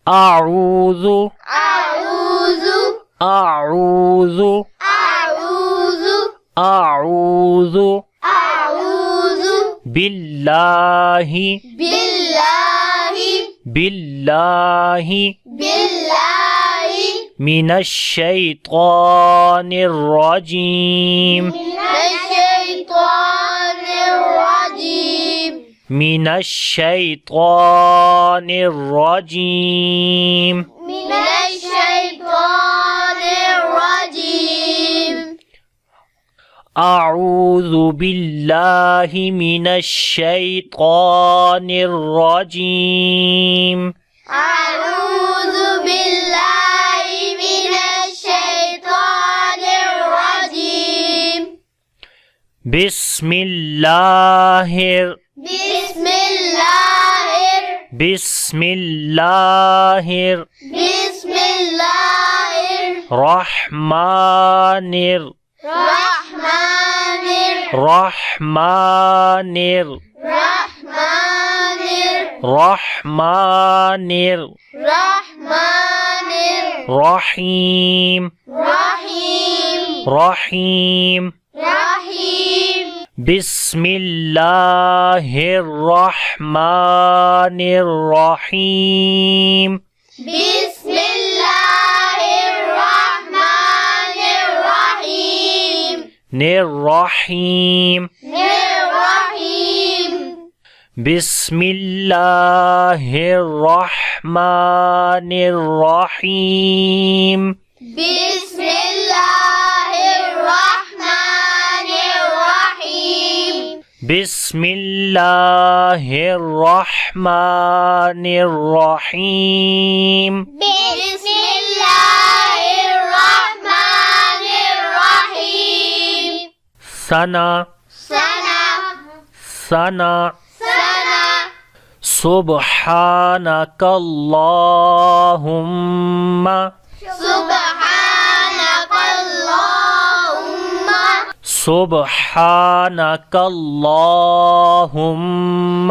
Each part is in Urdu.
أعوذ أعوذ أعوذ أعوذ أعوذ أعوذ بالله بالله بالله بالله من الشيطان الرجيم من الشيطان الرجيم من الشيطان الرجيم من الشيطان الرجيم أعوذ بالله من الشيطان الرجيم أعوذ بالله من الشيطان الرجيم بسم الله بسم الله بسم الله بسم الله الرحمن الرحمن الرحمن الرحمن الرحمن الرحمن الرحيم الرحيم رحيم رحيم بسم الله الرحمن الرحيم بسم الله الرحمن الرحيم الرحيم الرحيم بسم الله الرحمن الرحيم بسم الله الرحمن الرحيم بسم الله الرحمن الرحيم بسم الله الرحمن الرحيم سنة سنة سنة سنة سبحانك اللهم سبحانك اللهم سبحانك اللهم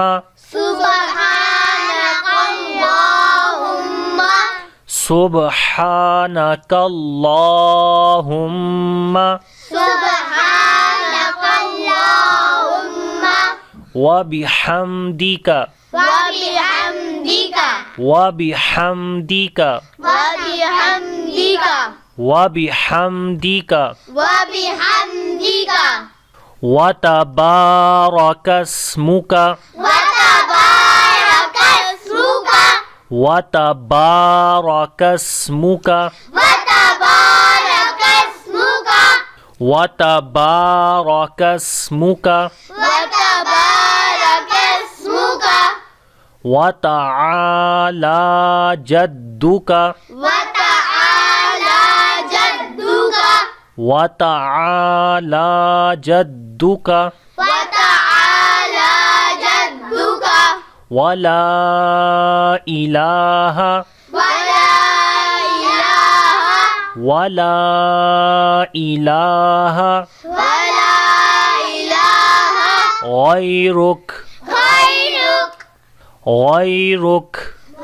سبحانك اللهم سبحانك اللهم سبحانك اللهم وبحمدك وبحمدك وبحمدك وبحمدك وبحمدك وبحمدك وتبارك اسمك وتبارك اسمك وتبارك اسمك وتبارك اسمك وتبارك اسمك وتبارك اسمك وتعالى جدك وتعالى جدك وتعالى جدك وتعالى جدك ولا إله ولا إله ولا إله ولا إله غيرك غيرك غيرك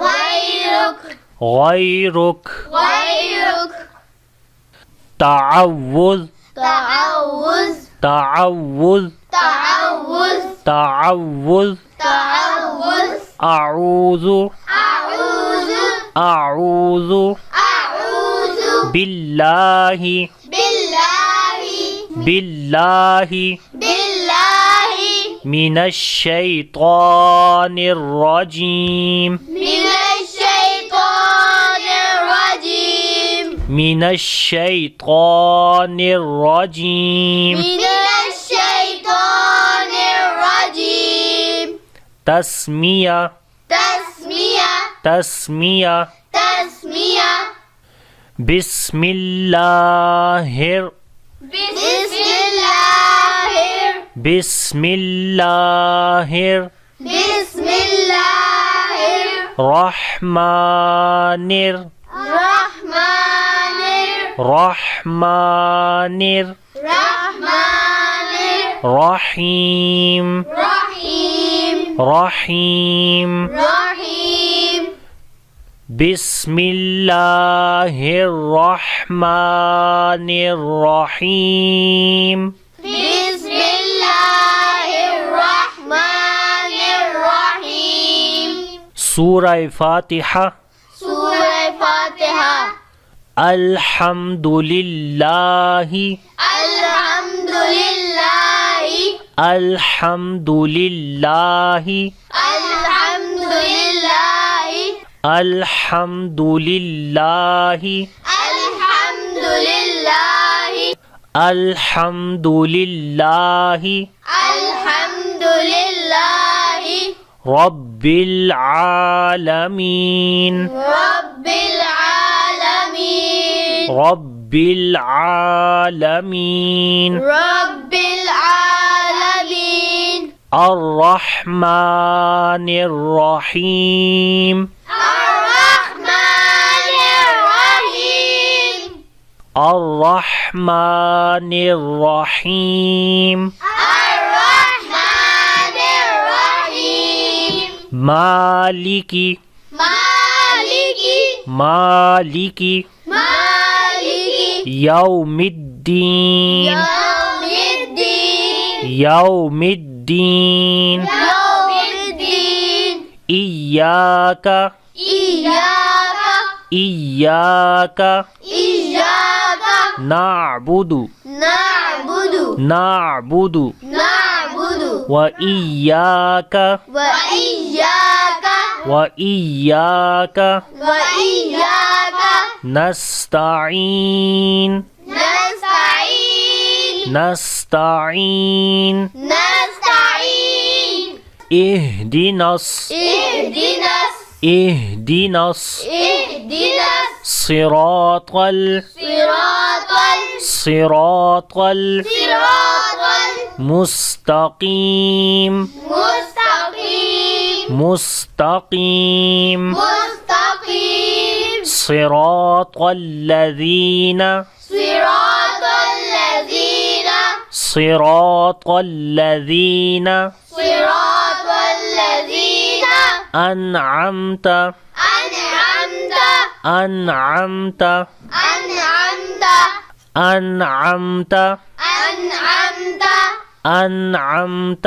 غيرك غيرك غيرك تعوذ تعوذ تعوذ تعوذ تعوذ تعوذ أعوذ أعوذ أعوذ أعوذ بالله بالله بالله بالله من الشيطان الرجيم من الشيطان الرجيم من الشيطان الرجيم من الشيطان الرجيم تسمية تسمية تسمية تسمية بسم الله بسم الله بسم الله بسم الله الرحمن الرحمن الرحمن الرحمن الرحيم الرحيم رحيم رحيم بسم الله الرحمن الرحيم بسم الله الرحمن الرحيم سورة فاتحة سورة فاتحة الحمد لله الحمد لله الحمد لله الحمد لله الحمد لله الحمد لله الحمد لله الحمد لله رب العالمين رب العالمين رب العالمين رب العالمين الرحمن الرحيم الرحمن الرحيم الرحمن الرحيم الرحمن الرحيم مالك مالك مالك مالك يوم الدين يوم الدين يوم الدين يوم الدين إياك إياك إياك إياك نعبد نعبد نعبد نعبد وإياك وإياك وإياك وإياك نستعين نستعين نستعين نستعين اهدنا اهدنا اهدنا اهدنا صراط صراط المستقيم مستقيم مستقيم مستقيم صراط الذين صراط الذين صراط الذين صراط الذين أنعمت أنعمت أنعمت أنعمت أنعمت أنعمت أنعمت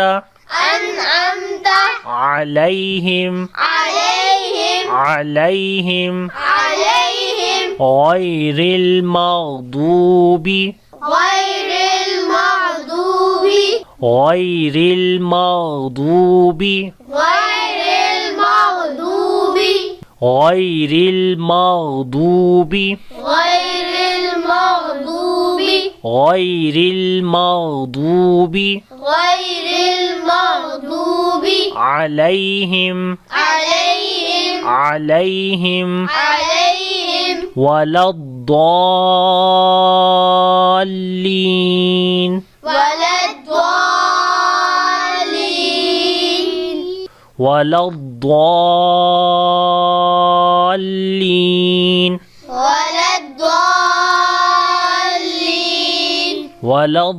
أنعمت عليهم عليهم عليهم عليهم غير المغضوب غير المغضوب غير المغضوب غير المغضوب غير المغضوب غير المغضوب غير المغضوب غير المغضوب عليهم عليهم عليهم عليهم ولا الضالين ولا الضالين ولا الضالين ولا الضالين ولا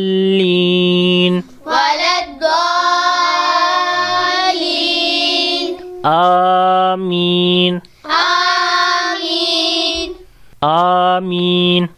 الضالين ولا الضالين آمين آمين آمين